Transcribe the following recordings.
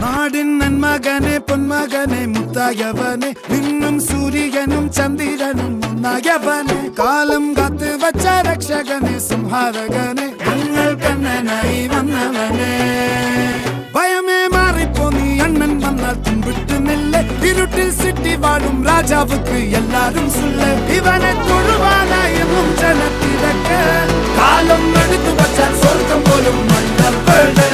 നാടിൻ നന്മകനെ പൊന്മകനെ മുത്തായവനെ നിന്നും സൂര്യനും ചന്ദ്രനും ഒന്നായവനെ കാലം കാത്ത് വച്ച രക്ഷകനെ സംഹാരകനെ ഞങ്ങൾ കണ്ണനായി വന്നവനെ ഭയമേ മാറിപ്പോ നീ അണ്ണൻ വന്നാൽ തുമ്പിട്ട് നെല്ല് ഇരുട്ടിൽ സിറ്റി വാഴും രാജാവുക്ക് എല്ലാരും സുല്ല് ഇവനെ തൊഴുവാനായും ജനത്തിരക്ക് കാലം എടുത്തു വച്ചാൽ സ്വർഗം പോലും മണ്ണപ്പേട്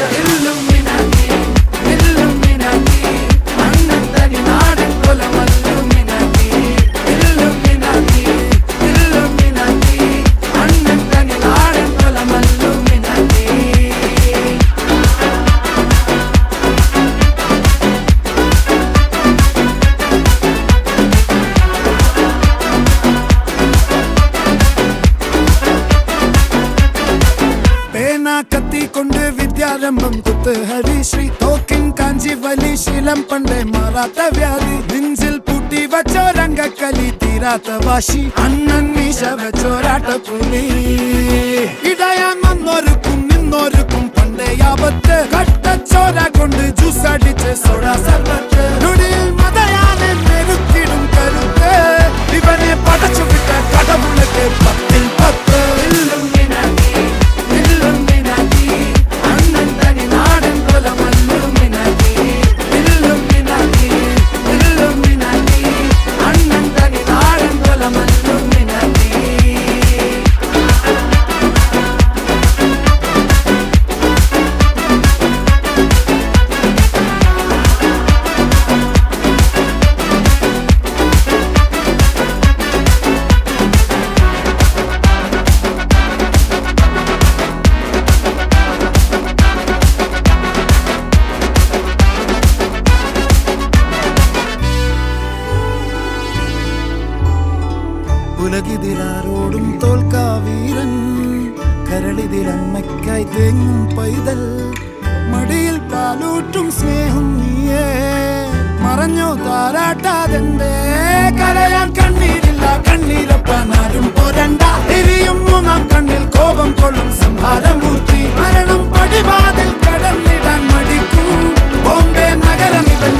കത്തിക്കൊണ്ട് വിദ്യാരംഭം കുത്ത് ഹരിശ്രീ തോക്കിൻ കാഞ്ചി വലി ശീലം പണ്ടേ മാറാത്ത വ്യാധി നെഞ്ചിൽ പൂട്ടി വച്ചോരംഗക്കലി തീരാത്ത വാശി അണ്ണൻ മീശ വെച്ചോരാട്ടപ്പുലി ഇടയാൻ വന്നോർക്കും നിന്നോർക്കും പണ്ടേ ആപത്ത് കട്ടച്ചോര കൊണ്ട് ജ്യൂസ് അടിച്ച് സോഡാ സർബത്ത് നൊടിയിൽ മതയാനെ മെരുത്തിടും കരുത്ത് ഇവനെ പടച്ചു വിട്ട കടവുളക്ക് 10ൽ 10 ഉലകിതിലാരോടും തോൽക്കാവീരൻ കരളിതിലമ്മയ്ക്കായി തേങ്ങും പൈതൽ മടിയിൽ പാലൂട്ടും സ്നേഹം നീയേ മറഞ്ഞോ താരാട്ടാതെന്തേ കരയാൻ കണ്ണീരില്ല കണ്ണീരൊപ്പാനാരും പോരണ്ട എരിയും മൂന്നാം കണ്ണിൽ കോപം കൊള്ളും സംഹാരമൂർത്തി മരണം പടിവാതിൽ കടന്നിടാൻ മടിക്കും ബോംബെ നഗരം ഇവൻ